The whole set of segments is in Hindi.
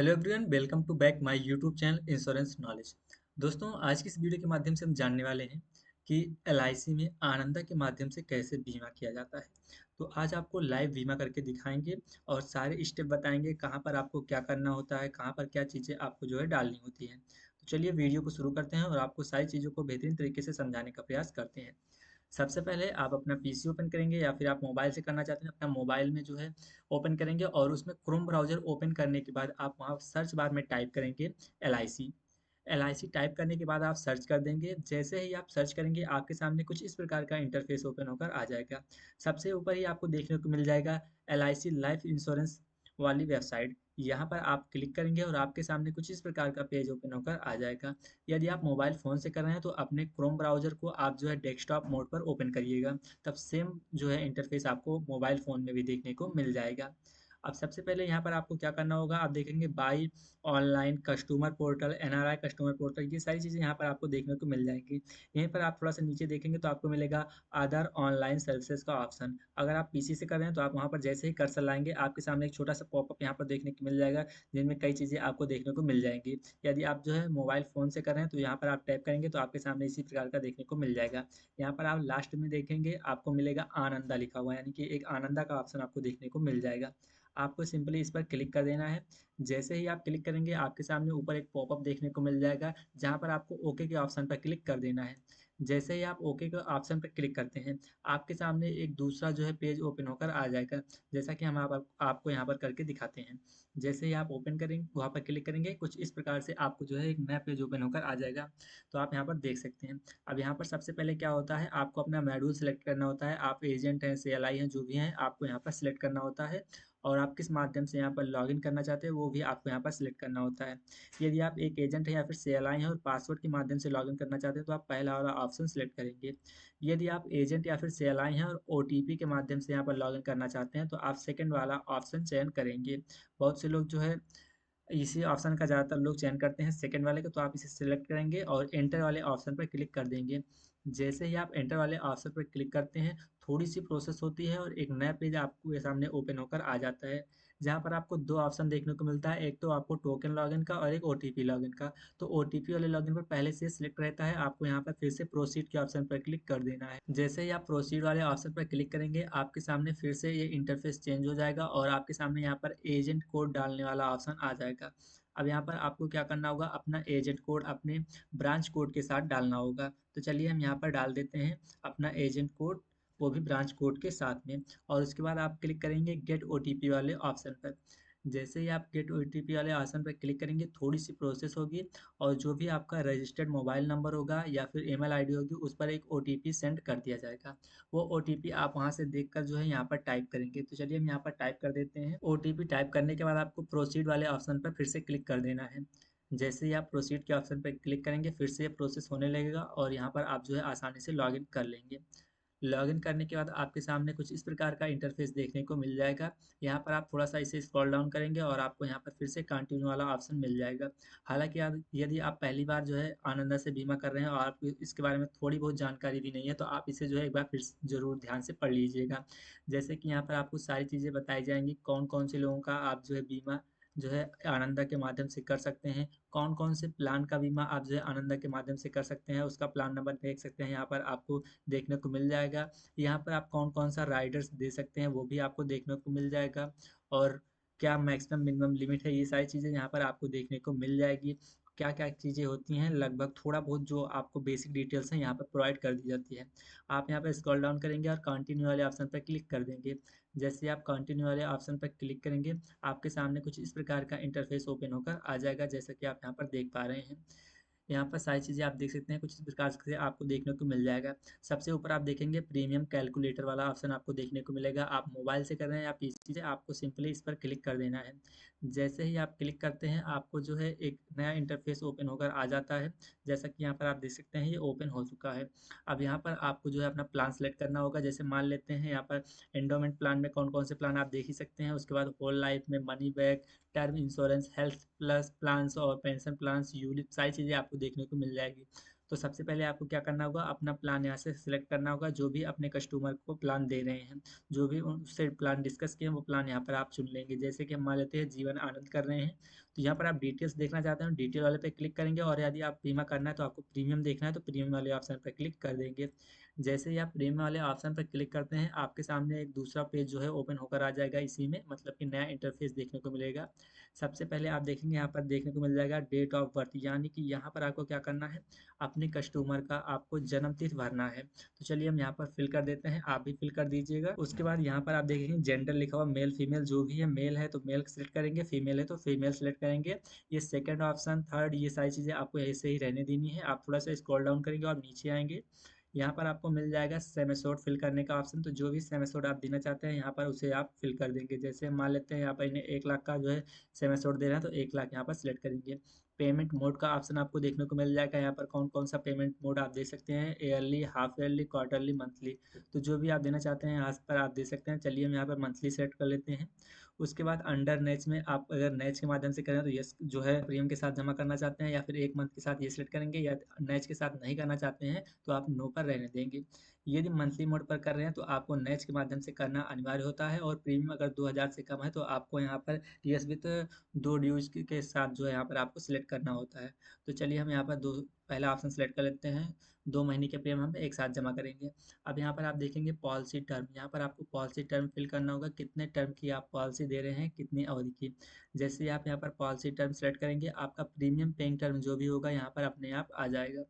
Hello everyone, welcome to back my YouTube channel insurance knowledge. दोस्तों, आज की इस वीडियो के माध्यम से हम जानने वाले हैं कि एलआईसी में आनंदा के माध्यम से कैसे बीमा किया जाता है। तो आज आपको लाइव बीमा करके दिखाएंगे और सारे स्टेप बताएंगे कहाँ पर आपको क्या करना होता है, कहाँ पर क्या चीज़ें आपको जो है डालनी होती हैं। तो चलिए वीडियो को शुरू करते हैं और आपको सारी चीज़ों को बेहतरीन तरीके से समझाने का प्रयास करते हैं। सबसे पहले आप अपना पीसी ओपन करेंगे या फिर आप मोबाइल से करना चाहते हैं, अपना मोबाइल में जो है ओपन करेंगे और उसमें क्रोम ब्राउज़र ओपन करने के बाद आप वहाँ सर्च बार में टाइप करेंगे एलआईसी। एलआईसी टाइप करने के बाद आप सर्च कर देंगे। जैसे ही आप सर्च करेंगे आपके सामने कुछ इस प्रकार का इंटरफेस ओपन होकर आ जाएगा। सबसे ऊपर ही आपको देखने को मिल जाएगा एलआईसी लाइफ इंश्योरेंस वाली वेबसाइट। यहाँ पर आप क्लिक करेंगे और आपके सामने कुछ इस प्रकार का पेज ओपन होकर आ जाएगा। यदि आप मोबाइल फ़ोन से कर रहे हैं तो अपने क्रोम ब्राउज़र को आप जो है डेस्कटॉप मोड पर ओपन करिएगा, तब सेम जो है इंटरफेस आपको मोबाइल फ़ोन में भी देखने को मिल जाएगा। अब सबसे पहले यहाँ पर आपको क्या करना होगा, आप देखेंगे by online customer portal, NRI customer portal, ये सारी चीज़ें यहाँ पर आपको देखने को मिल जाएंगी। यहीं पर आप थोड़ा सा नीचे देखेंगे तो आपको मिलेगा अदर ऑनलाइन सर्विसेज का ऑप्शन। अगर आप पीसी से कर रहे हैं तो आप वहाँ पर जैसे ही कर्सर लाएंगे आपके सामने एक छोटा सा पॉपअप यहाँ पर देखने को मिल जाएगा, जिनमें कई चीज़ें आपको देखने को मिल जाएंगी। यदि आप जो है मोबाइल फ़ोन से कर रहे हैं तो यहाँ पर आप टैप करेंगे तो आपके सामने इसी प्रकार का देखने को मिल जाएगा। यहाँ पर आप लास्ट में देखेंगे आपको मिलेगा आनंदा लिखा हुआ, यानी कि एक आनंदा का ऑप्शन आपको देखने को मिल जाएगा। आपको सिंपली इस पर क्लिक कर देना है। जैसे ही आप क्लिक करेंगे आपके सामने ऊपर एक पॉपअप देखने को मिल जाएगा, जहाँ पर आपको ओके के ऑप्शन पर क्लिक कर देना है। जैसे ही आप ओके के ऑप्शन पर क्लिक करते हैं आपके सामने एक दूसरा जो है पेज ओपन होकर आ जाएगा, जैसा कि हम आपको यहाँ पर करके दिखाते हैं। जैसे ही आप ओपन करेंगे वहाँ पर क्लिक करेंगे कुछ इस प्रकार से आपको जो है एक नया पेज ओपन होकर आ जाएगा। तो आप यहाँ पर देख सकते हैं। अब यहाँ पर सबसे पहले क्या होता है, आपको अपना मॉड्यूल सेलेक्ट करना होता है। आप एजेंट हैं, सीएलआई हैं, जो भी हैं आपको यहाँ पर सिलेक्ट करना होता है। और आप किस माध्यम से यहाँ पर लॉगिन करना चाहते हैं वो भी आपको यहाँ पर सिलेक्ट करना होता है। यदि आप एक एजेंट हैं या फिर सीएलआई हैं और पासवर्ड के माध्यम से लॉगिन करना चाहते हैं तो आप पहला वाला ऑप्शन सिलेक्ट करेंगे। यदि आप एजेंट या फिर सीएलआई हैं और ओटीपी के माध्यम से यहाँ पर लॉगिन करना चाहते हैं तो आप सेकंड वाला ऑप्शन चयन करेंगे। बहुत से लोग जो है इसी ऑप्शन का ज़्यादातर लोग चयन करते हैं सेकंड वाले को, तो आप इसे सिलेक्ट करेंगे और एंटर वाले ऑप्शन पर क्लिक कर देंगे। जैसे ही आप एंटर वाले ऑप्शन पर क्लिक करते हैं थोड़ी सी प्रोसेस होती है और एक नया पेज आपको ये सामने ओपन होकर आ जाता है, जहाँ पर आपको दो ऑप्शन देखने को मिलता है, एक तो आपको टोकन लॉगिन का और एक ओटीपी लॉगिन का। तो ओटीपी वाले लॉगिन पर पहले से सिलेक्ट रहता है, आपको यहाँ पर फिर से प्रोसीड के ऑप्शन पर क्लिक कर देना है। जैसे ही आप प्रोसीड वाले ऑप्शन पर क्लिक करेंगे आपके सामने फिर से ये इंटरफेस चेंज हो जाएगा और आपके सामने यहाँ पर एजेंट कोड डालने वाला ऑप्शन आ जाएगा। अब यहाँ पर आपको क्या करना होगा, अपना एजेंट कोड अपने ब्रांच कोड के साथ डालना होगा। तो चलिए हम यहाँ पर डाल देते हैं अपना एजेंट कोड, वो भी ब्रांच कोड के साथ में। और उसके बाद आप क्लिक करेंगे गेट ओटीपी वाले ऑप्शन पर। जैसे ही आप गेट ओटीपी वाले ऑप्शन पर क्लिक करेंगे थोड़ी सी प्रोसेस होगी और जो भी आपका रजिस्टर्ड मोबाइल नंबर होगा या फिर ईमेल आईडी होगी उस पर एक ओटीपी सेंड कर दिया जाएगा। वो ओटीपी आप वहाँ से देखकर जो है यहाँ पर टाइप करेंगे। तो चलिए हम यहाँ पर टाइप कर देते हैं। ओटीपी टाइप करने के बाद आपको प्रोसीड वाले ऑप्शन पर फिर से क्लिक कर देना है। जैसे ही आप प्रोसीड के ऑप्शन पर क्लिक करेंगे फिर से ये प्रोसेस होने लगेगा और यहाँ पर आप जो है आसानी से लॉगिन कर लेंगे। लॉगिन करने के बाद आपके सामने कुछ इस प्रकार का इंटरफेस देखने को मिल जाएगा। यहाँ पर आप थोड़ा सा इसे स्क्रॉल डाउन करेंगे और आपको यहाँ पर फिर से कंटिन्यू वाला ऑप्शन मिल जाएगा। हालांकि आप यदि आप पहली बार जो है आनंदा से बीमा कर रहे हैं और आपको इसके बारे में थोड़ी बहुत जानकारी भी नहीं है तो आप इसे जो है एक बार फिर ज़रूर ध्यान से पढ़ लीजिएगा। जैसे कि यहाँ पर आपको सारी चीज़ें बताई जाएंगी, कौन कौन से लोगों का आप जो है बीमा जो है आनंदा के माध्यम से कर सकते हैं, कौन कौन से प्लान का बीमा आप जो है आनंदा के माध्यम से कर सकते हैं, उसका प्लान नंबर देख सकते हैं यहाँ पर आपको देखने को मिल जाएगा। यहाँ पर आप कौन-कौन सा राइडर्स दे सकते हैं वो भी आपको देखने को मिल जाएगा और क्या मैक्सिमम मिनिमम लिमिट है, ये सारी चीज़ें यहाँ पर आपको देखने को मिल जाएगी। क्या-क्या चीज़ें होती हैं लगभग थोड़ा बहुत जो आपको बेसिक डिटेल्स हैं यहाँ पर प्रोवाइड कर दी जाती है। आप यहाँ पे स्क्रॉल डाउन करेंगे और कंटिन्यू वाले ऑप्शन पर क्लिक कर देंगे। जैसे ही आप कंटिन्यू वाले ऑप्शन पर क्लिक करेंगे आपके सामने कुछ इस प्रकार का इंटरफेस ओपन होकर आ जाएगा, जैसा कि आप यहाँ पर देख पा रहे हैं। यहाँ पर सारी चीज़ें आप देख सकते हैं, कुछ इस प्रकार से आपको देखने को मिल जाएगा। सबसे ऊपर आप देखेंगे प्रीमियम कैलकुलेटर वाला ऑप्शन आपको देखने को मिलेगा। आप मोबाइल से कर रहे हैं या पीसी से, आपको सिंपली इस पर क्लिक कर देना है। जैसे ही आप क्लिक करते हैं आपको जो है एक नया इंटरफेस ओपन होकर आ जाता है। जैसा कि यहाँ पर आप देख सकते हैं ये ओपन हो चुका है। अब यहाँ पर आपको जो है अपना प्लान सेलेक्ट करना होगा। जैसे मान लेते हैं यहाँ पर एंडोमेंट प्लान में कौन-कौन से प्लान आप देख ही सकते हैं। उसके बाद होल लाइफ में money back, term insurance, health plus plans और पेंशन प्लान्स, यूलिप सारी चीज़ें आपको देखने को मिल जाएगी। तो सबसे पहले आपको क्या करना होगा, अपना प्लान यहाँ से सिलेक्ट करना होगा, जो भी अपने कस्टमर को प्लान दे रहे हैं, जो भी उनसे प्लान डिस्कस किए हैं वो प्लान यहाँ पर आप चुन लेंगे। जैसे कि हम मान लेते हैं जीवन आनंद कर रहे हैं, तो यहाँ पर आप डिटेल्स देखना चाहते हैं, डिटेल वाले पे क्लिक करेंगे, और यदि आप बीमा करना है तो आपको प्रीमियम देखना है तो प्रीमियम वाले ऑप्शन पर क्लिक कर देंगे। जैसे ही आप प्रीमियम वाले ऑप्शन पर क्लिक करते हैं, आपके सामने एक दूसरा पेज जो है ओपन होकर आ जाएगा, इसी में मतलब कि नया इंटरफेस देखने को मिलेगा। सबसे पहले आप देखेंगे यहाँ पर देखने को मिल जाएगा डेट ऑफ बर्थ, यानी कि यहाँ पर आपको क्या करना है, अपने कस्टमर का आपको जन्म तिथि भरना है। तो चलिए हम यहाँ पर फिल कर देते हैं, आप भी फिल कर दीजिएगा। उसके बाद यहाँ पर आप देखेंगे जेंडर लिखा हुआ मेल फीमेल जो भी है, मेल है तो मेल सेलेक्ट करेंगे, फीमेल है तो फीमेल सेलेक्ट करेंगे। ये सेकंड ऑप्शन, थर्ड, ये सारी चीज़ें आपको ऐसे ही रहने देनी है। आप थोड़ा सा स्क्रॉल डाउन करेंगे और नीचे आएंगे, यहाँ पर आपको मिल जाएगा सेमेसोड फिल करने का ऑप्शन। तो जो भी सेमेसोड आप देना चाहते हैं यहाँ पर उसे आप फिल कर देंगे। जैसे हम मान लेते हैं यहाँ पर इन्हें 1 लाख का जो है सेमेसोड दे रहे हैं, तो 1 लाख यहाँ पर सिलेक्ट करेंगे। पेमेंट मोड का ऑप्शन आपको देखने को मिल जाएगा, यहाँ पर कौन कौन सा पेमेंट मोड आप दे सकते हैं, yearly, half yearly, quarterly, monthly. तो जो भी आप देना चाहते हैं यहाँ पर आप दे सकते हैं। चलिए हम यहाँ पर मंथली सेट कर लेते हैं। उसके बाद अंडर नेच में आप अगर नेच के माध्यम से करें तो यस जो है प्रीमियम के साथ जमा करना चाहते हैं, या फिर 1 मंथ के साथ ये सिलेक्ट करेंगे, या नेच के साथ नहीं करना चाहते हैं तो आप नो पर रहने देंगे। यदि मंथली मोड पर कर रहे हैं तो आपको नेच के माध्यम से करना अनिवार्य होता है, और प्रीमियम अगर 2000 से कम है तो आपको यहाँ पर यस विथ 2 ड्यूज के साथ जो है यहाँ पर आपको सिलेक्ट करना होता है। तो चलिए हम यहाँ पर दो पहला ऑप्शन सेलेक्ट कर लेते हैं, 2 महीने के प्रीमियम हम एक साथ जमा करेंगे। अब यहाँ पर आप देखेंगे पॉलिसी टर्म, यहाँ पर आपको पॉलिसी टर्म फिल करना होगा, कितने टर्म की आप पॉलिसी दे रहे हैं, कितनी अवधि की। जैसे ही आप यहाँ पर पॉलिसी टर्म सेलेक्ट करेंगे, आपका प्रीमियम पेइंग टर्म जो भी होगा यहाँ पर अपने आप आ जाएगा।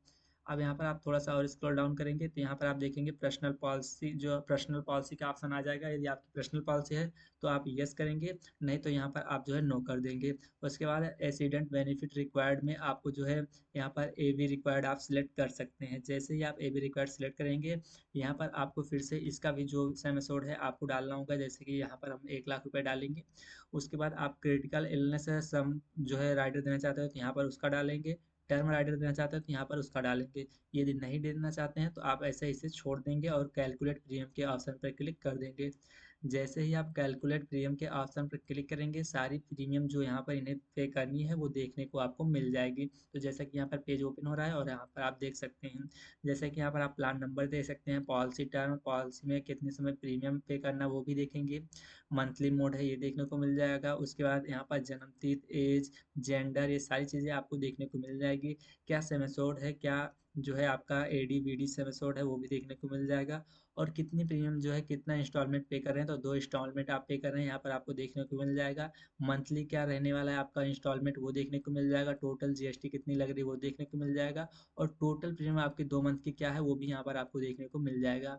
अब यहाँ पर आप थोड़ा सा और स्क्रॉल डाउन करेंगे तो यहाँ पर आप देखेंगे पर्सनल पॉलिसी, जो पर्सनल पॉलिसी का ऑप्शन आ जाएगा। यदि आपकी पर्सनल पॉलिसी है तो आप यस करेंगे, नहीं तो यहाँ पर आप जो है नो कर देंगे। उसके बाद एक्सीडेंट बेनिफिट रिक्वायर्ड में आपको जो है यहाँ पर ए बी रिक्वायर्ड आप सिलेक्ट कर सकते हैं। जैसे ही आप ए बी रिक्वायर्ड सिलेक्ट करेंगे, यहाँ पर आपको फिर से इसका भी जो सम एश्योर्ड है आपको डालना होगा। जैसे कि यहाँ पर हम 1 लाख रुपए डालेंगे। उसके बाद आप क्रिटिकल इलनेस सम जो है राइडर देना चाहते हो तो यहाँ पर उसका डालेंगे, टर्म राइडर देना चाहते हैं तो यहाँ पर उसका डालेंगे। यदि नहीं देना चाहते हैं तो आप ऐसे इसे छोड़ देंगे और कैलकुलेट प्रीमियम के ऑप्शन पर क्लिक कर देंगे। जैसे ही आप कैलकुलेट प्रीमियम के ऑप्शन पर क्लिक करेंगे, सारी प्रीमियम जो यहाँ पर इन्हें पे करनी है वो देखने को आपको मिल जाएगी। तो जैसा कि यहाँ पर पेज ओपन हो रहा है और यहाँ पर आप देख सकते हैं, जैसे कि यहाँ पर आप प्लान नंबर दे सकते हैं, पॉलिसी टर्म, पॉलिसी में कितने समय प्रीमियम पे करना वो भी देखेंगे, मंथली मोड है ये देखने को मिल जाएगा। उसके बाद यहाँ पर जन्म तिथि, एज, जेंडर, ये सारी चीज़ें आपको देखने को मिल जाएगी। क्या सेम एश्योर्ड है, क्या जो है आपका एडी बीडी सेम एश्योर्ड है वो भी देखने को मिल जाएगा। और कितनी प्रीमियम जो है कितना इंस्टॉलमेंट पे कर रहे हैं, तो 2 इंस्टॉलमेंट आप पे कर रहे हैं, यहाँ पर आपको देखने को मिल जाएगा। मंथली क्या रहने वाला है आपका इंस्टॉलमेंट वो देखने को मिल जाएगा। टोटल जीएसटी कितनी लग रही है वो देखने को मिल जाएगा। और टोटल प्रीमियम आपकी 2 मंथ की क्या है वो भी यहाँ पर आपको देखने को मिल जाएगा।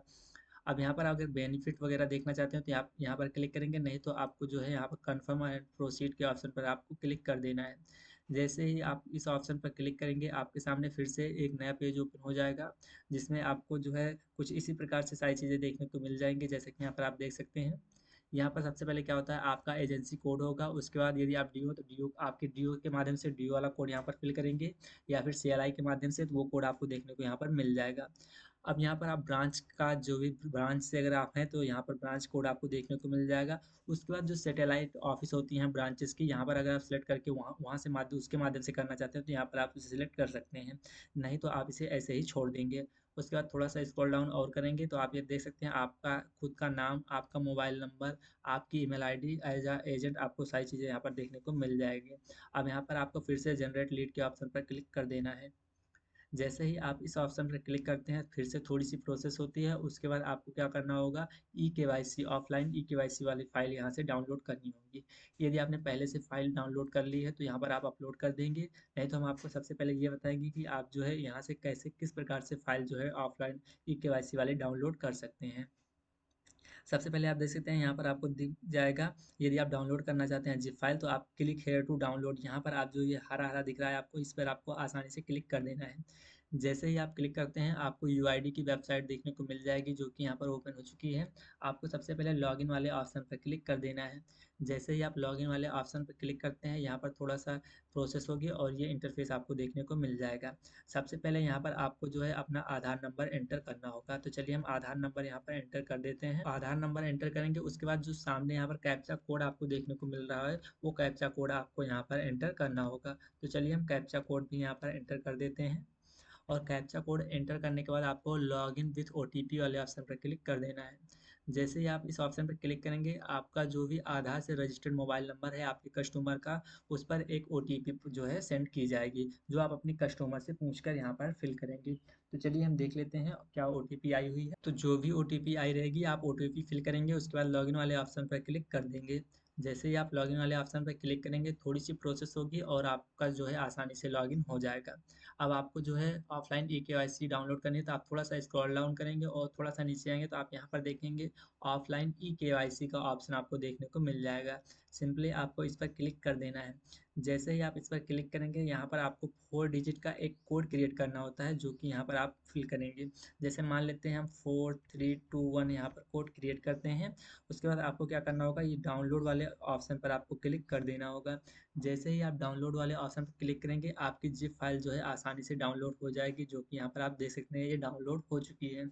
अब यहाँ पर अगर बेनिफिट वगैरह देखना चाहते हैं तो आप यहाँ पर क्लिक करेंगे, नहीं तो आपको जो है यहाँ पर कन्फर्म एंड प्रोसीड के ऑप्शन पर आपको क्लिक कर देना है। जैसे ही आप इस ऑप्शन पर क्लिक करेंगे, आपके सामने फिर से एक नया पेज ओपन हो जाएगा, जिसमें आपको जो है कुछ इसी प्रकार से सारी चीज़ें देखने को मिल जाएंगी। जैसे कि यहाँ पर आप देख सकते हैं, यहाँ पर सबसे पहले क्या होता है, आपका एजेंसी कोड होगा। उसके बाद यदि आप डी हो तो डी आपके डी के माध्यम से डी वाला कोड यहाँ पर फिल करेंगे, या फिर CLI के माध्यम से, तो वो कोड आपको देखने को यहाँ पर मिल जाएगा। अब यहाँ पर आप ब्रांच का जो भी ब्रांच से अगर आप हैं तो यहाँ पर ब्रांच कोड आपको देखने को मिल जाएगा। उसके बाद जो सैटेलाइट ऑफिस होती हैं ब्रांचेस की, यहाँ पर अगर आप सेलेक्ट करके वहाँ वहाँ से माध्यम उसके माध्यम से करना चाहते हैं तो यहाँ पर आप उसे सिलेक्ट कर सकते हैं, नहीं तो आप इसे ऐसे ही छोड़ देंगे। उसके बाद थोड़ा सा स्क्रॉल डाउन और करेंगे तो आप ये देख सकते हैं, आपका खुद का नाम, आपका मोबाइल नंबर, आपकी email ID, as a agent, आपको सारी चीज़ें यहाँ पर देखने को मिल जाएगी। अब यहाँ पर आपको फिर से जनरेट लीड के ऑप्शन पर क्लिक कर देना है। जैसे ही आप इस ऑप्शन पर क्लिक करते हैं, फिर से थोड़ी सी प्रोसेस होती है। उसके बाद आपको क्या करना होगा, ई ऑफलाइन ई KYC वाली फाइल यहाँ से डाउनलोड करनी होगी। यदि आपने पहले से फाइल डाउनलोड कर ली है तो यहाँ पर आप अपलोड कर देंगे, नहीं तो हम आपको सबसे पहले ये बताएंगे कि आप जो है यहाँ से कैसे किस प्रकार से फाइल जो है ऑफलाइन ई KYC वाली डाउनलोड कर सकते हैं। सबसे पहले आप देख सकते हैं यहाँ पर आपको दिख जाएगा, यदि आप डाउनलोड करना चाहते हैं जिप फाइल तो आप क्लिक हेयर टू डाउनलोड, यहाँ पर आप जो ये हरा हरा दिख रहा है आपको, इस पर आपको आसानी से क्लिक कर देना है। जैसे ही आप क्लिक करते हैं, आपको यूआईडी की वेबसाइट देखने को मिल जाएगी जो कि यहाँ पर ओपन हो चुकी है। आपको सबसे पहले लॉगिन वाले ऑप्शन पर क्लिक कर देना है। जैसे ही आप लॉगिन वाले ऑप्शन पर क्लिक करते हैं, यहाँ पर थोड़ा सा प्रोसेस होगी और ये इंटरफेस आपको देखने को मिल जाएगा। सबसे पहले यहाँ पर आपको जो है अपना आधार नंबर एंटर करना होगा। तो चलिए हम आधार नंबर यहाँ पर एंटर कर देते हैं। आधार नंबर एंटर करेंगे, उसके बाद जो सामने यहाँ पर कैप्चा कोड आपको देखने को मिल रहा है, वो कैप्चा कोड आपको यहाँ पर एंटर करना होगा। तो चलिए हम कैप्चा कोड भी यहाँ पर एंटर कर देते हैं। और कैप्चा कोड एंटर करने के बाद आपको लॉगिन विथ ओटीपी वाले ऑप्शन पर क्लिक कर देना है। जैसे ही आप इस ऑप्शन पर क्लिक करेंगे, आपका जो भी आधार से रजिस्टर्ड मोबाइल नंबर है आपके कस्टमर का, उस पर एक ओटीपी जो है सेंड की जाएगी, जो आप अपने कस्टमर से पूछकर यहाँ पर फिल करेंगे। तो चलिए हम देख लेते हैं क्या ओटीपी आई हुई है। तो जो भी ओटीपी आई रहेगी आप ओटीपी फिल करेंगे, उसके बाद लॉगिन वाले ऑप्शन पर क्लिक कर देंगे। जैसे ही आप लॉगिन वाले ऑप्शन पर क्लिक करेंगे, थोड़ी सी प्रोसेस होगी और आपका जो है आसानी से लॉगिन हो जाएगा। अब आपको जो है ऑफलाइन ई-केवाईसी डाउनलोड करनी है, तो आप थोड़ा सा स्क्रॉल डाउन करेंगे और थोड़ा सा नीचे आएंगे तो आप यहाँ पर देखेंगे ऑफलाइन ई-केवाईसी का ऑप्शन आपको देखने को मिल जाएगा। सिंपली आपको इस पर क्लिक कर देना है। जैसे ही आप इस पर क्लिक करेंगे, यहाँ पर आपको 4 डिजिट का एक कोड क्रिएट करना होता है, जो कि यहाँ पर आप फिल करेंगे। जैसे मान लेते हैं हम 4321 यहाँ पर कोड क्रिएट करते हैं। उसके बाद आपको क्या करना होगा, ये डाउनलोड वाले ऑप्शन पर आपको क्लिक कर देना होगा। जैसे ही आप डाउनलोड वाले ऑप्शन पर क्लिक करेंगे, आपकी जिप फाइल जो है आसानी से डाउनलोड हो जाएगी, जो कि यहाँ पर आप देख सकते हैं ये डाउनलोड हो चुकी है।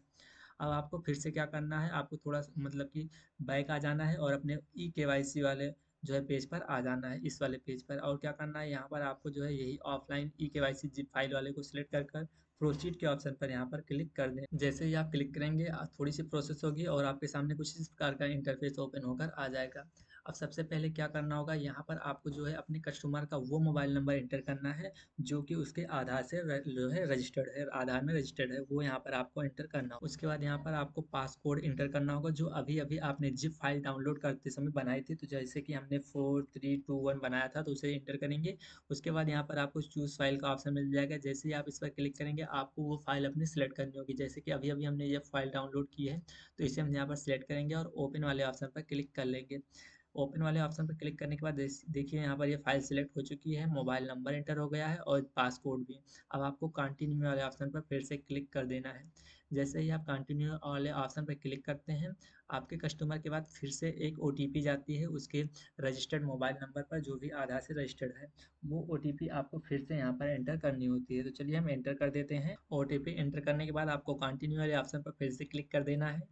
अब आपको फिर से क्या करना है, आपको थोड़ा मतलब कि बैक आ जाना है और अपने ई-केवाईसी वाले जो है पेज पर आ जाना है, इस वाले पेज पर। और क्या करना है, यहाँ पर आपको जो है यही ऑफलाइन ई-केवाईसी जिप फाइल वाले को सिलेक्ट कर कर प्रोसीड के ऑप्शन पर यहाँ पर क्लिक कर दें। जैसे ही आप क्लिक करेंगे, थोड़ी सी प्रोसेस होगी और आपके सामने कुछ इस प्रकार का इंटरफेस ओपन होकर आ जाएगा। अब सबसे पहले क्या करना होगा, यहाँ पर आपको जो है अपने कस्टमर का वो मोबाइल नंबर एंटर करना है जो कि उसके आधार से जो है रजिस्टर्ड है, आधार में रजिस्टर्ड है, वो यहाँ पर आपको एंटर करना होगा। उसके बाद यहाँ पर आपको पासकोड एंटर करना होगा, जो अभी अभी आपने जिप फाइल डाउनलोड करते समय बनाई थी। तो जैसे कि हमने 4321 बनाया था, तो उसे एंटर करेंगे। उसके बाद यहाँ पर आपको चूज़ फाइल का ऑप्शन मिल जाएगा। जैसे ही आप इस पर क्लिक करेंगे, आपको वो फाइल अपनी सेलेक्ट करनी होगी। जैसे कि अभी अभी हमने ये फाइल डाउनलोड की है, तो इसे हम यहाँ पर सेलेक्ट करेंगे और ओपन वाले ऑप्शन पर क्लिक कर लेंगे। ओपन वाले ऑप्शन पर क्लिक करने के बाद देखिए यहाँ पर ये फाइल सिलेक्ट हो चुकी है, मोबाइल नंबर एंटर हो गया है और पासकोड भी। अब आपको कंटिन्यू वाले ऑप्शन पर फिर से क्लिक कर देना है। जैसे ही आप कंटिन्यू वाले ऑप्शन पर क्लिक करते हैं, आपके कस्टमर के बाद फिर से एक ओटीपी जाती है उसके रजिस्टर्ड मोबाइल नंबर पर, जो भी आधार से रजिस्टर्ड है। वो ओटीपी आपको फिर से यहाँ पर एंटर करनी होती है। तो चलिए हम एंटर कर देते हैं। ओटीपी एंटर करने के बाद आपको कंटिन्यू वाले ऑप्शन पर फिर से क्लिक कर देना है।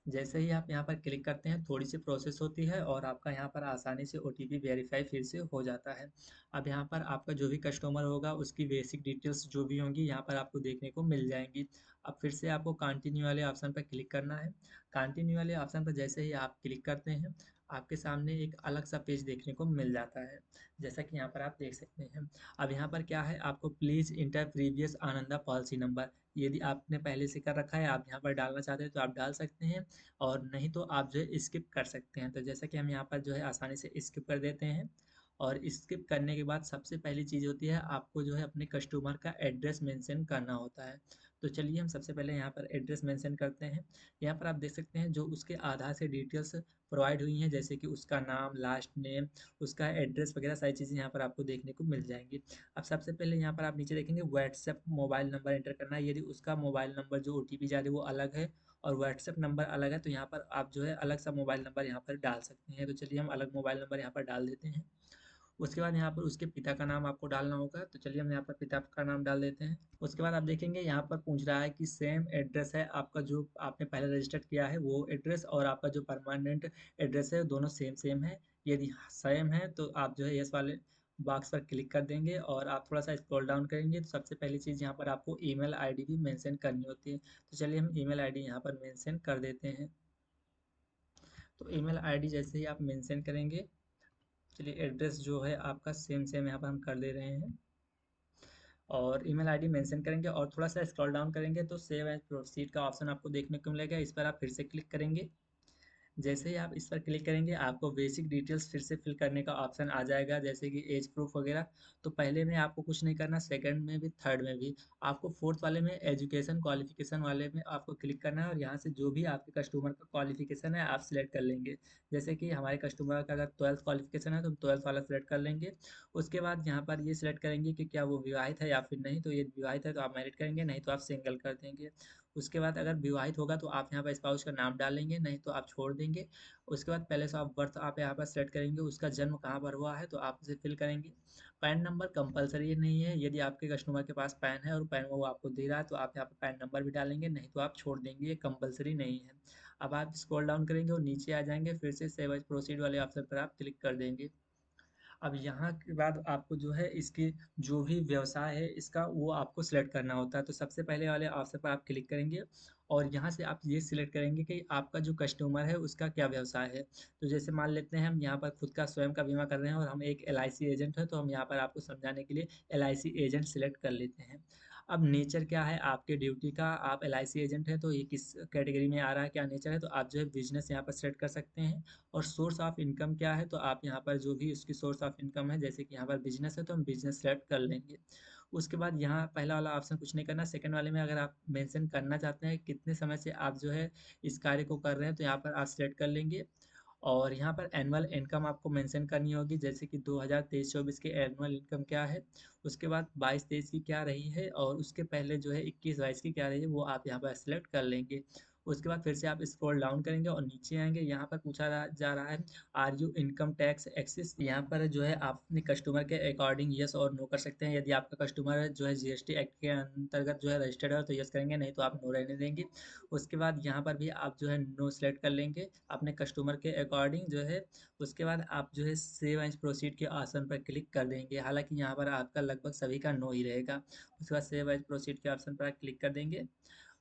जैसे ही आप यहाँ पर क्लिक करते हैं, थोड़ी सी प्रोसेस होती है और आपका यहाँ पर आसानी से ओटीपी वेरीफाई फिर से हो जाता है। अब यहाँ पर आपका जो भी कस्टमर होगा उसकी बेसिक डिटेल्स जो भी होंगी यहाँ पर आपको देखने को मिल जाएंगी। अब फिर से आपको कंटिन्यू वाले ऑप्शन पर क्लिक करना है। कंटिन्यू वाले ऑप्शन पर जैसे ही आप क्लिक करते हैं, आपके सामने एक अलग सा पेज देखने को मिल जाता है, जैसा कि यहाँ पर आप देख सकते हैं। अब यहाँ पर क्या है, आपको please inter previous Ananda policy number, यदि आपने पहले से कर रखा है, आप यहाँ पर डालना चाहते हैं तो आप डाल सकते हैं, और नहीं तो आप जो है स्किप कर सकते हैं। तो जैसा कि हम यहाँ पर जो है आसानी से स्किप कर देते हैं। और स्किप करने के बाद सबसे पहली चीज़ होती है, आपको जो है अपने कस्टमर का एड्रेस मेंशन करना होता है। तो चलिए हम सबसे पहले यहाँ पर एड्रेस मेंशन करते हैं। यहाँ पर आप देख सकते हैं जो उसके आधार से डिटेल्स प्रोवाइड हुई हैं, जैसे कि उसका नाम, लास्ट नेम, उसका एड्रेस वगैरह सारी चीज़ें यहाँ पर आपको देखने को मिल जाएंगी। अब सबसे पहले यहाँ पर आप नीचे देखेंगे व्हाट्सएप मोबाइल नंबर एंटर करना है। यदि उसका मोबाइल नंबर जो ओटीपी जा रही है वो अलग है और व्हाट्सएप नंबर अलग है, तो यहाँ पर आप जो है अलग सा मोबाइल नंबर यहाँ पर डाल सकते हैं। तो चलिए हम अलग मोबाइल नंबर यहाँ पर डाल देते हैं। उसके बाद यहाँ पर उसके पिता का नाम आपको डालना होगा, तो चलिए हम यहाँ पर पिता का नाम डाल देते हैं। उसके बाद आप देखेंगे यहाँ पर पूछ रहा है कि सेम एड्रेस है आपका, जो आपने पहले रजिस्टर किया है वो एड्रेस और आपका जो परमानेंट एड्रेस है दोनों सेम सेम है। यदि सेम है तो आप जो है यस वाले बॉक्स पर क्लिक कर देंगे और आप थोड़ा सा स्क्रॉल डाउन करेंगे तो सबसे पहली चीज़ यहाँ पर आपको ईमेल आईडी भी मेंशन करनी होती है। तो चलिए हम ईमेल आईडी यहाँ पर मेंशन कर देते हैं। तो ईमेल आईडी जैसे ही आप मेंशन करेंगे, चलिए एड्रेस जो है आपका सेम सेम यहाँ पर हम कर दे रहे हैं और ईमेल आईडी मेंशन करेंगे और थोड़ा सा स्क्रॉल डाउन करेंगे तो सेव एज प्रोसीड का ऑप्शन आपको देखने को मिलेगा। इस पर आप फिर से क्लिक करेंगे। जैसे ही आप इस पर क्लिक करेंगे, आपको बेसिक डिटेल्स फिर से फिल करने का ऑप्शन आ जाएगा, जैसे कि एज प्रूफ वगैरह। तो पहले में आपको कुछ नहीं करना, सेकंड में भी, थर्ड में भी। आपको फोर्थ वाले में एजुकेशन क्वालिफिकेशन वाले में आपको क्लिक करना है और यहाँ से जो भी आपके कस्टमर का क्वालिफिकेशन है आप सिलेक्ट कर लेंगे। जैसे कि हमारे कस्टमर का अगर 12th क्वालिफिकेशन है तो हम 12th वाला सिलेक्ट कर लेंगे। उसके बाद यहाँ पर ये सिलेक्ट करेंगे कि क्या वो विवाहित है या फिर नहीं, तो ये विवाहित है तो आप मैरिड करेंगे, नहीं तो आप सिंगल कर देंगे। उसके बाद अगर विवाहित होगा तो आप यहाँ पर स्पाउस का नाम डालेंगे, नहीं तो आप छोड़ देंगे। उसके बाद पहले से आप बर्थ आप यहाँ पर सेलेक्ट करेंगे, उसका जन्म कहाँ पर हुआ है तो आप उसे फिल करेंगे। पैन नंबर कंपलसरी नहीं है, यदि आपके कस्टमर के पास पैन है और पैन वो आपको दे रहा है तो आप यहाँ पर पैन नंबर भी डालेंगे, नहीं तो आप छोड़ देंगे, ये कंपलसरी नहीं है। अब आप स्क्रॉल डाउन करेंगे और नीचे आ जाएंगे, फिर से सेव एज प्रोसीड वाले ऑप्शन पर आप क्लिक कर देंगे। अब यहाँ के बाद आपको जो है इसकी जो भी व्यवसाय है इसका वो आपको सिलेक्ट करना होता है। तो सबसे पहले वाले ऑप्शन पर आप क्लिक करेंगे और यहाँ से आप ये सिलेक्ट करेंगे कि आपका जो कस्टमर है उसका क्या व्यवसाय है। तो जैसे मान लेते हैं हम यहाँ पर खुद का स्वयं का बीमा कर रहे हैं और हम एक एलआईसी एजेंट है, तो हम यहाँ पर आपको समझाने के लिए एलआईसी एजेंट सिलेक्ट कर लेते हैं। अब नेचर क्या है आपके ड्यूटी का, आप एलआईसी एजेंट है तो ये किस कैटेगरी में आ रहा है, क्या नेचर है, तो आप जो है बिजनेस यहाँ पर सेलेक्ट कर सकते हैं। और सोर्स ऑफ इनकम क्या है, तो आप यहाँ पर जो भी उसकी सोर्स ऑफ इनकम है, जैसे कि यहाँ पर बिजनेस है तो हम बिजनेस सेलेक्ट कर लेंगे। उसके बाद यहाँ पहला वाला ऑप्शन कुछ नहीं करना, सेकंड वाले में अगर आप मेंशन करना चाहते हैं कितने समय से आप जो है इस कार्य को कर रहे हैं, तो यहाँ पर आप सेलेक्ट कर लेंगे। और यहाँ पर एनुअल इनकम आपको मेंशन करनी होगी, जैसे कि 2023-24 की एनुअल इनकम क्या है, उसके बाद 22-23 की क्या रही है, और उसके पहले जो है 21-22 की क्या रही है वो आप यहाँ पर सेलेक्ट कर लेंगे। उसके बाद फिर से आप स्क्रॉल डाउन करेंगे और नीचे आएंगे, यहाँ पर जा रहा है are you income tax axis. यहाँ पर जो है आप अपने कस्टमर के अकॉर्डिंग यस और नो कर सकते हैं। यदि आपका कस्टमर जो है जीएसटी एक्ट के अंतर्गत जो है रजिस्टर्ड है तो यस करेंगे, नहीं तो आप नो रहने देंगे। उसके बाद यहाँ पर भी आप जो है नो सेलेक्ट कर लेंगे अपने कस्टमर के अकॉर्डिंग जो है। उसके बाद आप जो है सेव एंड प्रोसीड के ऑप्शन पर क्लिक कर देंगे, हालांकि यहाँ पर आपका लगभग सभी का नो ही रहेगा। उसके बाद सेव एंड प्रोसीड के ऑप्शन पर आप क्लिक कर देंगे।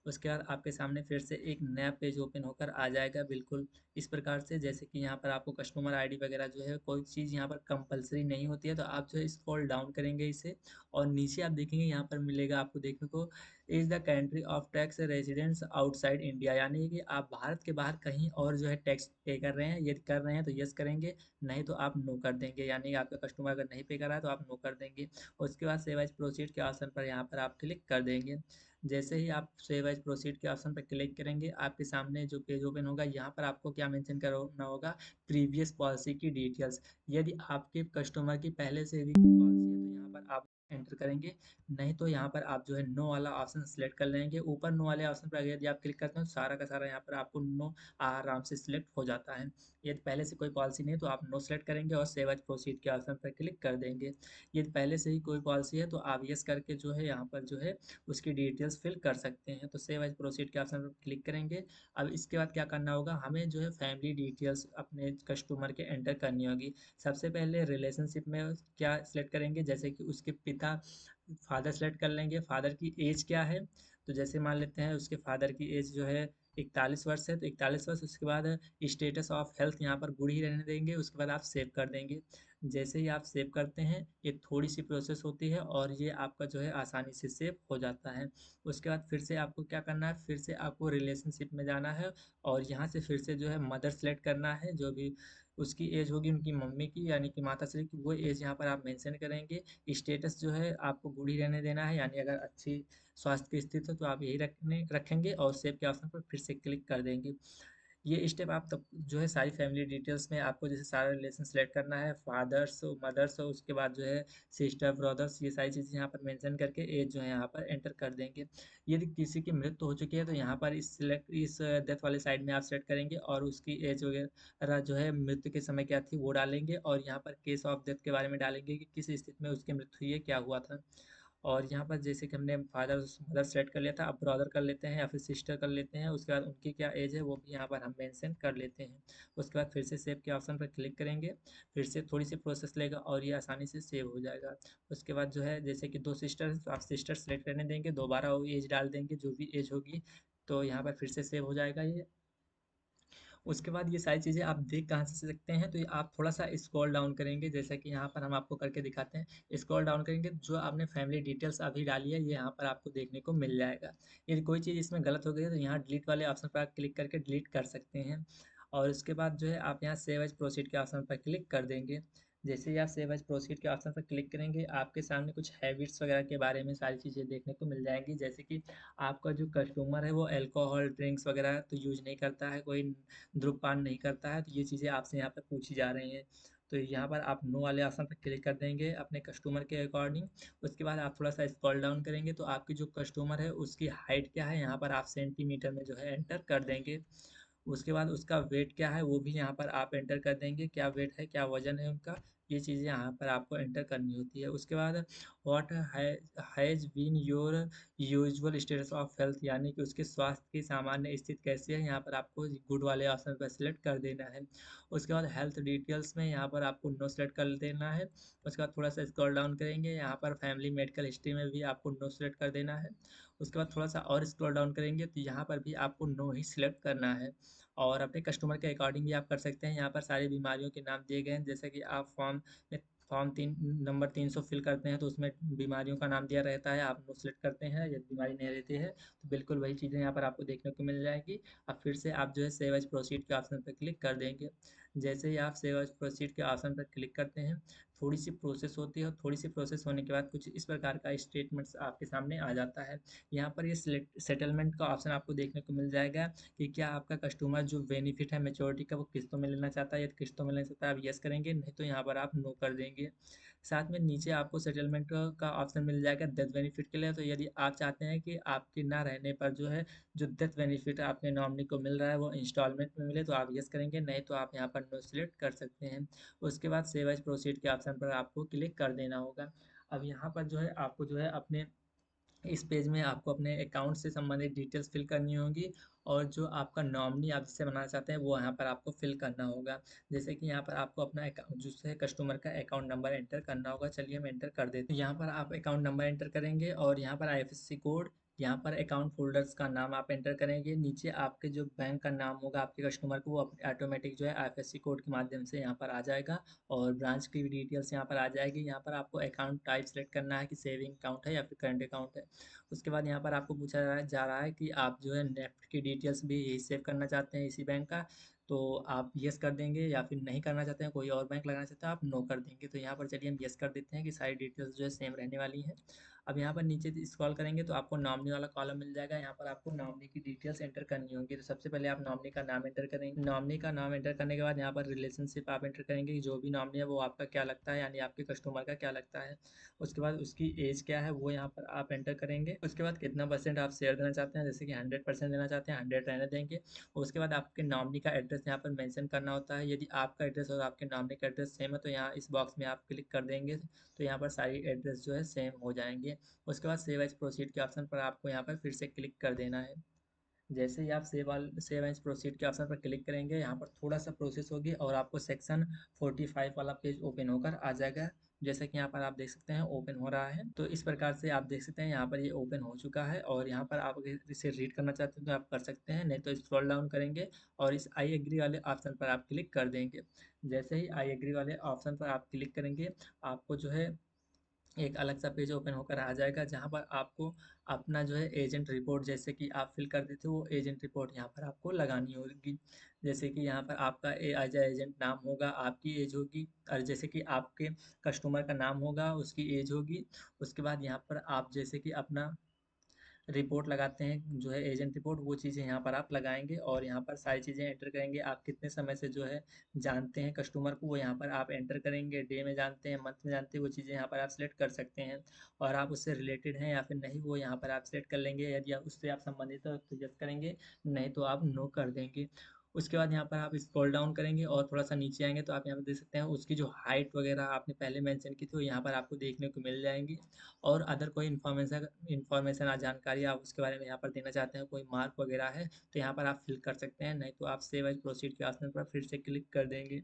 उसके बाद आपके सामने फिर से एक नया पेज ओपन होकर आ जाएगा, बिल्कुल इस प्रकार से। जैसे कि यहाँ पर आपको कस्टमर आईडी वगैरह जो है कोई चीज़ यहाँ पर कंपलसरी नहीं होती है, तो आप जो है स्क्रॉल डाउन करेंगे इसे और नीचे आप देखेंगे यहाँ पर मिलेगा आपको देखने को is the country of tax residence outside India, यानी कि आप भारत के बाहर कहीं और जो है टैक्स पे कर रहे हैं। यदि कर रहे हैं तो यस करेंगे, नहीं तो आप नो कर देंगे, यानी कि आपका कस्टमर अगर नहीं पे कर रहा है तो आप नो कर देंगे। उसके बाद सेव एज प्रोसीड के ऑप्शन पर यहाँ पर आप क्लिक कर देंगे। जैसे ही आप सेव एज प्रोसीड के ऑप्शन पर क्लिक करेंगे आपके सामने जो पेज ओपन होगा, यहाँ पर आपको क्या मेंशन करना होगा, प्रीवियस पॉलिसी की डिटेल्स। यदि आपके कस्टमर की पहले से भी पॉलिसी है तो यहाँ पर आप एंटर करेंगे, नहीं तो यहाँ पर आप जो है नो वाला ऑप्शन सेलेक्ट कर लेंगे। ऊपर नो वाले ऑप्शन पर यदि आप क्लिक करते हैं तो सारा का सारा यहाँ पर आपको नो आराम से सिलेक्ट हो जाता है। यदि पहले से कोई पॉलिसी नहीं है तो आप नो सेलेक्ट करेंगे और सेव एज प्रोसीड के ऑप्शन पर क्लिक कर देंगे। यदि पहले से ही कोई पॉलिसी है तो आप यस करके जो है यहाँ पर जो है उसकी डिटेल्स फिल कर सकते हैं। तो सेव एज प्रोसीड के ऑप्शन पर क्लिक करेंगे। अब इसके बाद क्या करना होगा, हमें जो है फैमिली डिटेल्स अपने कस्टमर के एंटर करनी होगी। सबसे पहले रिलेशनशिप में क्या सिलेक्ट करेंगे, जैसे कि उसके पिता फादर सेलेक्ट कर लेंगे, फादर की एज क्या है। तो जैसे मान लेते हैं उसके फादर की एज जो है 41 वर्ष है, तो 41 वर्ष। उसके बाद स्टेटस ऑफ हेल्थ यहाँ पर गुड़ ही रहने देंगे। उसके बाद आप सेव कर देंगे। जैसे ही आप सेव करते हैं ये थोड़ी सी प्रोसेस होती है और ये आपका जो है आसानी से सेव हो जाता है। उसके बाद फिर से आपको क्या करना है, फिर से आपको रिलेशनशिप में जाना है और यहाँ से फिर से जो है मदर सेलेक्ट करना है, जो भी उसकी एज होगी उनकी मम्मी की यानी कि माता श्री की वो एज यहाँ पर आप मेंशन करेंगे। स्टेटस जो है आपको गुड़ ही रहने देना है, यानी अगर अच्छी स्वास्थ्य की स्थिति है तो आप यही रखेंगे और सेव के ऑप्शन पर फिर से क्लिक कर देंगे। ये स्टेप आप तब जो है सारी फैमिली डिटेल्स में आपको जैसे सारा रिलेशन सेलेक्ट करना है, फादर्स मदर्स, उसके बाद जो है सिस्टर ब्रदर्स, ये सारी चीज़ें यहाँ पर मेंशन करके एज जो है यहाँ पर एंटर कर देंगे। यदि किसी की मृत्यु हो चुकी है तो यहाँ पर इस डेथ वाले साइड में आप सेलेक्ट करेंगे और उसकी एज वगैरह जो है मृत्यु के समय क्या थी वो डालेंगे और यहाँ पर केस ऑफ डेथ के बारे में डालेंगे कि किस स्थिति में उसकी मृत्यु हुई है, क्या हुआ था। और यहाँ पर जैसे कि हमने फादर मदर सेलेक्ट कर लिया था, अब ब्रदर कर लेते हैं या फिर सिस्टर कर लेते हैं। उसके बाद उनकी क्या एज है वो भी यहाँ पर हम मेंशन कर लेते हैं। उसके बाद फिर से सेव के ऑप्शन पर क्लिक करेंगे, फिर से थोड़ी सी प्रोसेस लेगा और ये आसानी से सेव हो जाएगा। उसके बाद जो है जैसे कि 2 सिस्टर हैं तो आप सिस्टर सेलेक्ट करने देंगे, दोबारा वो एज डाल देंगे जो भी एज होगी, तो यहाँ पर फिर से सेव हो जाएगा ये। उसके बाद ये सारी चीज़ें आप देख कहाँ से सकते हैं, तो ये आप थोड़ा सा स्क्रॉल डाउन करेंगे, जैसा कि यहाँ पर हम आपको करके दिखाते हैं। स्क्रॉल डाउन करेंगे जो आपने फैमिली डिटेल्स अभी डाली है ये यहाँ पर आपको देखने को मिल जाएगा। यदि कोई चीज़ इसमें गलत हो गई है तो यहाँ डिलीट वाले ऑप्शन पर आप क्लिक करके डिलीट कर सकते हैं। और उसके बाद जो है आप यहाँ सेव एज प्रोसीड के ऑप्शन पर क्लिक कर देंगे। जैसे ही आप सेव एज प्रोसीड के ऑप्शन पर क्लिक करेंगे आपके सामने कुछ हैबिट्स वगैरह के बारे में सारी चीज़ें देखने को मिल जाएंगी, जैसे कि आपका जो कस्टमर है वो अल्कोहल ड्रिंक्स वगैरह तो यूज नहीं करता है, कोई धूम्रपान नहीं करता है, तो ये चीज़ें आपसे यहाँ पर पूछी जा रही हैं। तो यहाँ पर आप नो वाले ऑप्शन पर क्लिक कर देंगे अपने कस्टमर के अकॉर्डिंग। उसके बाद आप थोड़ा सा स्क्रॉल डाउन करेंगे तो आपकी जो कस्टमर है उसकी हाइट क्या है यहाँ पर आप सेंटीमीटर में जो है एंटर कर देंगे। उसके बाद उसका वेट क्या है वो भी यहाँ पर आप एंटर कर देंगे, क्या वेट है क्या वजन है उनका, ये चीज़ें यहाँ पर आपको एंटर करनी होती है। उसके बाद what has been your usual status of health, यानी कि उसके स्वास्थ्य की सामान्य स्थिति कैसी है, यहाँ पर आपको गुड वाले ऑप्शन पर सिलेक्ट कर देना है। उसके बाद हेल्थ डिटेल्स में यहाँ पर आपको नो सेलेक्ट कर देना है। उसके बाद थोड़ा सा स्क्रॉल डाउन करेंगे, यहाँ पर फैमिली मेडिकल हिस्ट्री में भी आपको नो सेलेक्ट कर देना है। उसके बाद थोड़ा सा और स्क्रॉल डाउन करेंगे तो यहाँ पर भी आपको नो ही सिलेक्ट करना है। और अपने कस्टमर के अकॉर्डिंग भी आप कर सकते हैं। यहाँ पर सारी बीमारियों के नाम दिए गए हैं, जैसे कि आप फॉर्म 3 नंबर 300 फिल करते हैं तो उसमें बीमारियों का नाम दिया रहता है, आप नो सेलेक्ट करते हैं, यदि बीमारी नहीं रहती है तो बिल्कुल वही चीज़ें यहाँ पर आपको देखने को मिल जाएगी। अब फिर से आप जो है सेव एज प्रोसीड के ऑप्शन पर क्लिक कर देंगे। जैसे ही आप सेव एज प्रोसीड के ऑप्शन पर क्लिक करते हैं, थोड़ी सी प्रोसेस होती है और थोड़ी सी प्रोसेस होने के बाद कुछ इस प्रकार का स्टेटमेंट्स आपके सामने आ जाता है। यहाँ पर ये सेटलमेंट का ऑप्शन आपको देखने को मिल जाएगा कि क्या आपका कस्टमर जो बेनिफिट है मैच्योरिटी का वो किस्तों में लेना चाहता है। यदि किस्तों में लेना चाहता है आप यस करेंगे, नहीं तो यहाँ पर आप नो कर देंगे। साथ में नीचे आपको सेटलमेंट का ऑप्शन मिल जाएगा डेथ बेनिफिट के लिए। तो यदि आप चाहते हैं कि आपके ना रहने पर जो है जो डेथ बेनिफिट आपके नॉमिनी को मिल रहा है वो इंस्टॉलमेंट में मिले तो आप यस करेंगे, नहीं तो आप यहाँ पर नो सिलेक्ट कर सकते हैं। उसके बाद सेव एज प्रोसीड के ऑप्शन पर आपको क्लिक कर देना होगा। अब यहाँ पर जो है आपको जो है अपने इस पेज में आपको अपने अकाउंट से संबंधित डिटेल्स फिल करनी होगी और जो आपका नॉमिनी आप जिससे बनाना चाहते हैं वो यहाँ पर आपको फिल करना होगा। जैसे कि यहाँ पर आपको अपना अकाउंट जिससे कस्टमर का अकाउंट नंबर एंटर करना होगा। चलिए हम एंटर कर देते हैं। यहाँ पर आप अकाउंट नंबर एंटर करेंगे और यहाँ पर आईएफएससी कोड, यहाँ पर अकाउंट फोल्डर्स का नाम आप एंटर करेंगे। नीचे आपके जो बैंक का नाम होगा आपके कस्टमर को वो ऑटोमेटिक जो है आईएफएससी कोड के माध्यम से यहाँ पर आ जाएगा और ब्रांच की भी डिटेल्स यहाँ पर आ जाएगी। यहाँ पर आपको अकाउंट टाइप सेलेक्ट करना है कि सेविंग अकाउंट है या फिर करंट अकाउंट है। उसके बाद यहाँ पर आपको पूछा जा रहा है कि आप जो है नेफ्ट की डिटेल्स भी यही सेव करना चाहते हैं इसी बैंक का, तो आप यस कर देंगे, या फिर नहीं करना चाहते हैं कोई और बैंक लगाना चाहते हैं आप नो कर देंगे। तो यहाँ पर चलिए हम यस कर देते हैं कि सारी डिटेल्स जो है सेम रहने वाली हैं। अब यहाँ पर नीचे स्क्रॉल करेंगे तो आपको नॉमिनी वाला कॉलम मिल जाएगा। यहाँ पर आपको नॉमिनी की डिटेल्स एंटर करनी होगी। तो सबसे पहले आप नॉमिनी का नाम एंटर करेंगे। नॉमिनी का नाम एंटर करने के बाद यहाँ पर रिलेशनशिप आप एंटर करेंगे कि जो भी नॉमिनी है वो आपका क्या लगता है, यानी आपके कस्टमर का क्या लगता है। उसके बाद उसकी एज क्या है वो यहाँ पर आप एंटर करेंगे। उसके बाद कितना परसेंट आप शेयर देना चाहते हैं, जैसे कि 100% देना चाहते हैं 100 रहने देंगे। उसके बाद आपके नॉमिनी का एड्रेस यहाँ पर मेंशन करना होता है। यदि आपका एड्रेस और आपके नॉमिनी का एड्रेस सेम है तो यहाँ इस बॉक्स में आप क्लिक कर देंगे तो यहाँ पर सारी एड्रेस जो है सेम हो जाएंगे। उसके बाद सेव एज प्रोसीड के ऑप्शन पर आपको यहाँ पर फिर से क्लिक कर देना है। जैसे ही आप सेव एज प्रोसीड के ऑप्शन पर क्लिक करेंगे यहाँ पर थोड़ा सा प्रोसेस होगी और आपको सेक्शन 45 वाला पेज ओपन होकर आ जाएगा। जैसे कि यहाँ पर आप देख सकते हैं ओपन हो रहा है। तो इस प्रकार से आप देख सकते हैं यहाँ पर ये ओपन हो चुका है और यहाँ पर आप अगर इसे रीड करना चाहते हैं तो आप कर सकते हैं, नहीं तो स्क्रॉल डाउन करेंगे और इस आई एग्री वाले ऑप्शन पर आप क्लिक कर देंगे। जैसे ही आई एग्री वाले ऑप्शन पर आप क्लिक करेंगे आपको जो है एक अलग सा पेज ओपन होकर आ जाएगा जहाँ पर आपको अपना जो है एजेंट रिपोर्ट जैसे कि आप फिल कर देते हो वो एजेंट रिपोर्ट यहाँ पर आपको लगानी होगी। जैसे कि यहाँ पर आपका एज एजेंट नाम होगा, आपकी एज होगी, और जैसे कि आपके कस्टमर का नाम होगा उसकी एज होगी। उसके बाद यहाँ पर आप जैसे कि अपना रिपोर्ट लगाते हैं जो है एजेंट रिपोर्ट, वो चीज़ें यहाँ पर आप लगाएंगे और यहाँ पर सारी चीज़ें एंटर करेंगे। आप कितने समय से जो है जानते हैं कस्टमर को वो यहाँ पर आप एंटर करेंगे। डे में जानते हैं, मंथ में जानते हैं, वो चीज़ें यहाँ पर आप सिलेक्ट कर सकते हैं। और आप उससे रिलेटेड हैं या फिर नहीं वो यहाँ पर आप सिलेक्ट कर लेंगे। यदि आप उससे आप संबंधित हो तो यस करेंगे, नहीं तो आप नो कर देंगे। उसके बाद यहाँ पर आप स्क्रॉल डाउन करेंगे और थोड़ा सा नीचे आएंगे तो आप यहाँ पर देख सकते हैं उसकी जो हाइट वगैरह आपने पहले मेंशन की थी वो यहाँ पर आपको देखने को मिल जाएंगी। और अदर कोई इन्फॉर्मेशन जानकारी आप उसके बारे में यहाँ पर देना चाहते हैं, कोई मार्क वगैरह है तो यहाँ पर आप फिल कर सकते हैं, नहीं तो आप सेव एज प्रोसीड के ऑप्शन पर फिर से क्लिक कर देंगे।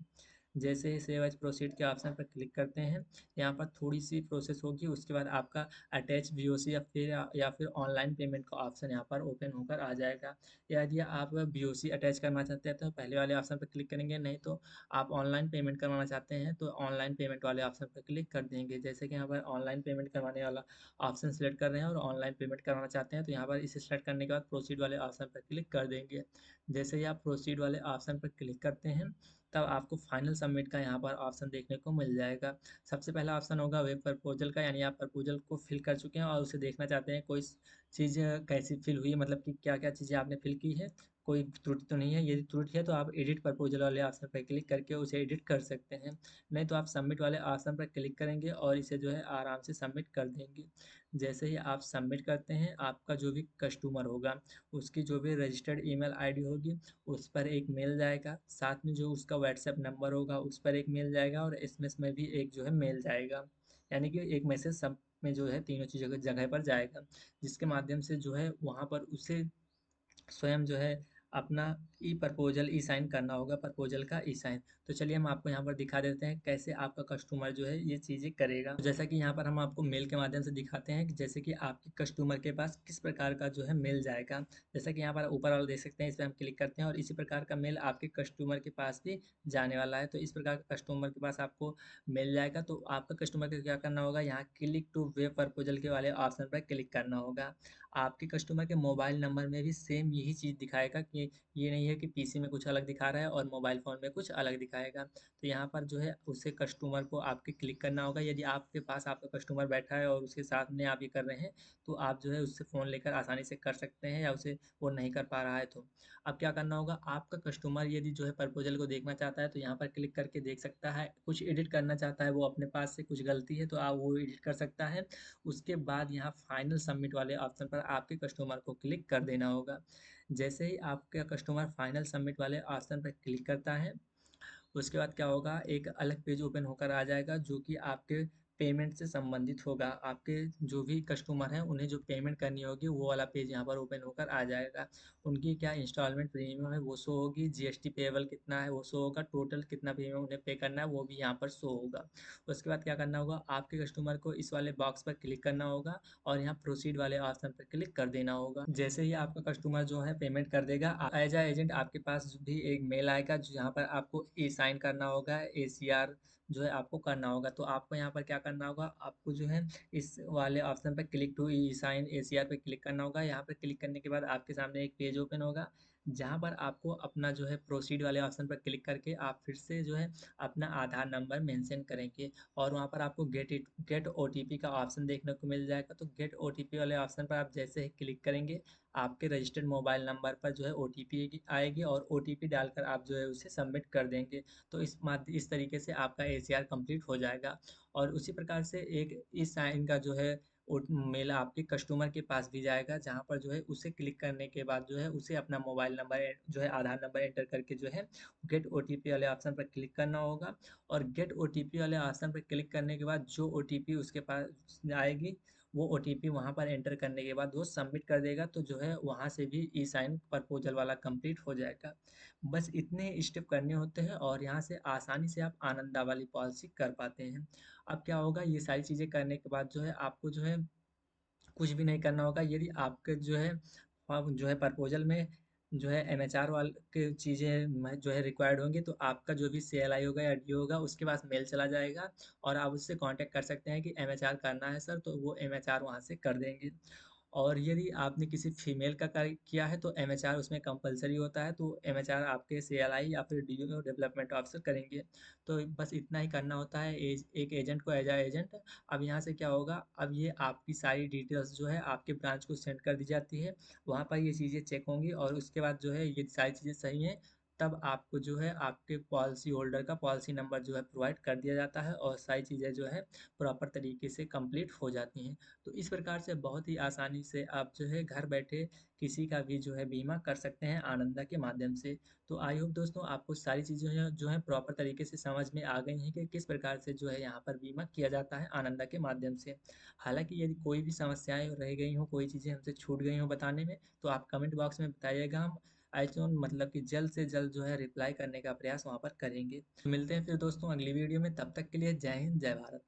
जैसे ही सेव एज प्रोसीड के ऑप्शन पर क्लिक करते हैं यहाँ पर थोड़ी सी प्रोसेस होगी। उसके बाद आपका अटैच वीओसी या फिर ऑनलाइन पेमेंट का ऑप्शन यहाँ पर ओपन होकर आ जाएगा। यदि आप वीओसी अटैच करना चाहते हैं तो पहले वाले ऑप्शन पर क्लिक करेंगे, नहीं तो आप ऑनलाइन पेमेंट करवाना चाहते हैं तो ऑनलाइन पेमेंट वाले ऑप्शन पर क्लिक कर देंगे। जैसे कि यहाँ पर ऑनलाइन पेमेंट करवाने वाला ऑप्शन सेलेक्ट कर रहे हैं और ऑनलाइन पेमेंट करवाना चाहते हैं तो यहाँ पर इसे सेलेक्ट करने के बाद प्रोसीड वाले ऑप्शन पर क्लिक कर देंगे। जैसे ही आप प्रोसीड वाले ऑप्शन पर क्लिक करते हैं तब आपको फाइनल सबमिट का यहाँ पर ऑप्शन देखने को मिल जाएगा। सबसे पहला ऑप्शन होगा वेब प्रपोजल का, यानी आप प्रपोजल को फिल कर चुके हैं और उसे देखना चाहते हैं कोई चीज़ कैसी फिल हुई है, मतलब कि क्या क्या चीज़ें आपने फिल की है। कोई त्रुटि तो नहीं है। यदि त्रुटि है तो आप एडिट प्रपोजल वाले ऑप्शन पर क्लिक करके उसे एडिट कर सकते हैं। नहीं तो आप सबमिट वाले ऑप्शन पर क्लिक करेंगे और इसे जो है आराम से सबमिट कर देंगे। जैसे ही आप सबमिट करते हैं, आपका जो भी कस्टमर होगा उसकी जो भी रजिस्टर्ड ईमेल आईडी होगी उस पर एक मेल जाएगा, साथ में जो उसका व्हाट्सएप नंबर होगा उस पर एक मेल जाएगा और एसएमएस में भी एक जो है मेल जाएगा। यानी कि एक मैसेज सब में जो है तीनों चीज़ों की जगह पर जाएगा, जिसके माध्यम से जो है वहाँ पर उसे स्वयं जो है अपना ई प्रपोजल ई साइन करना होगा, प्रपोजल का ई साइन। तो चलिए हम आपको यहाँ पर दिखा देते हैं कैसे आपका कस्टमर जो है ये चीज़ें करेगा। तो जैसा कि यहाँ पर हम आपको मेल के माध्यम से दिखाते हैं कि जैसे कि आपके कस्टमर के पास किस प्रकार का जो है मेल जाएगा। जैसा कि यहाँ पर ऊपर वाला देख सकते हैं, इस पर हम क्लिक करते हैं और इसी प्रकार का मेल आपके कस्टमर के पास भी जाने वाला है। तो इस प्रकार का कस्टमर के पास आपको मिल जाएगा। तो आपका कस्टमर को क्या करना होगा, यहाँ क्लिक टू वेब प्रपोजल के वाले ऑप्शन पर क्लिक करना होगा। आपके कस्टमर के मोबाइल नंबर में भी सेम यही चीज़ दिखाएगा कि ये नहीं है कि पीसी में कुछ अलग दिखा रहा है और मोबाइल फ़ोन में कुछ अलग दिखाएगा। तो यहाँ पर जो है उसे कस्टमर को आपके क्लिक करना होगा। यदि आपके पास आपका कस्टमर बैठा है और उसके साथ में आप ये कर रहे हैं, तो आप जो है उससे फ़ोन लेकर आसानी से कर सकते हैं, या उसे वो नहीं कर पा रहा है तो। अब क्या करना होगा, आपका कस्टमर यदि जो है प्रपोज़ल को देखना चाहता है तो यहाँ पर क्लिक करके देख सकता है। कुछ एडिट करना चाहता है वो अपने पास से, कुछ गलती है तो आप वो एडिट कर सकता है। उसके बाद यहाँ फाइनल सबमिट वाले ऑप्शन पर आपके कस्टमर को क्लिक कर देना होगा। जैसे ही आपका कस्टमर फाइनल सबमिट वाले ऑप्शन पर क्लिक करता है, उसके बाद क्या होगा, एक अलग पेज ओपन होकर आ जाएगा जो कि आपके पेमेंट से संबंधित होगा। आपके जो भी कस्टमर हैं उन्हें जो पेमेंट करनी होगी वो वाला पेज यहाँ पर ओपन होकर आ जाएगा। उनकी क्या इंस्टॉलमेंट प्रीमियम है वो शो होगी, जीएसटी पेएबल कितना है वो शो होगा, टोटल कितना प्रीमियम उन्हें पे करना है वो भी यहाँ पर शो होगा। उसके बाद क्या करना होगा, आपके कस्टमर को इस वाले बॉक्स पर क्लिक करना होगा और यहाँ प्रोसीड वाले ऑप्शन पर क्लिक कर देना होगा। जैसे ही आपका कस्टमर जो है पेमेंट कर देगा, एज आ एजेंट आपके पास भी एक मेल आएगा जहाँ पर आपको ई साइन करना होगा, एसीआर जो है आपको करना होगा। तो आपको यहाँ पर क्या करना होगा, आपको जो है इस वाले ऑप्शन पर click to e sign ACR पे क्लिक करना होगा। यहाँ पर क्लिक करने के बाद आपके सामने एक पेज ओपन होगा जहाँ पर आपको अपना जो है प्रोसीड वाले ऑप्शन पर क्लिक करके आप फिर से जो है अपना आधार नंबर मेंशन करेंगे और वहाँ पर आपको गेट ओटीपी का ऑप्शन देखने को मिल जाएगा। तो गेट ओटीपी वाले ऑप्शन पर आप जैसे ही क्लिक करेंगे, आपके रजिस्टर्ड मोबाइल नंबर पर जो है ओटीपी आएगी और ओटीपी डालकर आप जो है उसे सबमिट कर देंगे। तो इस तरीके से आपका एसीआर कंप्लीट हो जाएगा। और उसी प्रकार से एक इस साइन का जो है मेल आपके कस्टमर के पास भी जाएगा, जहाँ पर जो है उसे क्लिक करने के बाद जो है उसे अपना मोबाइल नंबर जो है आधार नंबर एंटर करके जो है गेट ओटीपी वाले ऑप्शन पर क्लिक करना होगा। और गेट ओटीपी वाले ऑप्शन पर क्लिक करने के बाद जो ओटीपी उसके पास आएगी, वो ओटीपी वहाँ पर एंटर करने के बाद वो सबमिट कर देगा। तो जो है वहाँ से भी ई साइन प्रपोजल वाला कंप्लीट हो जाएगा। बस इतने स्टेप करने होते हैं और यहाँ से आसानी से आप आनंदा वाली पॉलिसी कर पाते हैं। अब क्या होगा, ये सारी चीज़ें करने के बाद जो है आपको जो है कुछ भी नहीं करना होगा। यदि आपके जो है जो है प्रपोजल में जो है एमएचआर वाल के चीज़ें जो है रिक्वायर्ड होंगी, तो आपका जो भी सीएलआई होगा या डीओ होगा उसके पास मेल चला जाएगा और आप उससे कांटेक्ट कर सकते हैं कि एमएचआर करना है सर, तो वो एमएचआर वहाँ से कर देंगे। और यदि आपने किसी फीमेल का कार्य किया है तो एमएचआर उसमें कंपलसरी होता है, तो एमएचआर आपके सीएलआई या फिर डीओ डेवलपमेंट ऑफिसर करेंगे। तो बस इतना ही करना होता है एक एजेंट को एज आ एजेंट। अब यहाँ से क्या होगा, अब ये आपकी सारी डिटेल्स जो है आपके ब्रांच को सेंड कर दी जाती है। वहाँ पर ये चीज़ें चेक होंगी और उसके बाद जो है ये सारी चीज़ें सही हैं, तब आपको जो है आपके पॉलिसी होल्डर का पॉलिसी नंबर जो है प्रोवाइड कर दिया जाता है और सारी चीज़ें जो है प्रॉपर तरीके से कंप्लीट हो जाती हैं। तो इस प्रकार से बहुत ही आसानी से आप जो है घर बैठे किसी का भी जो है बीमा कर सकते हैं आनंदा के माध्यम से। तो आई होप दोस्तों आपको सारी चीज़ें जो है प्रॉपर तरीके से समझ में आ गई हैं कि किस प्रकार से जो है यहाँ पर बीमा किया जाता है आनंदा के माध्यम से। हालाँकि यदि कोई भी समस्याएँ रह गई हों, कोई चीज़ें हमसे छूट गई हों बताने में, तो आप कमेंट बॉक्स में बताइएगा। हम मतलब कि जल्द से जल्द जो है रिप्लाई करने का प्रयास वहाँ पर करेंगे। तो मिलते हैं फिर दोस्तों अगली वीडियो में, तब तक के लिए जय हिंद, जय भारत।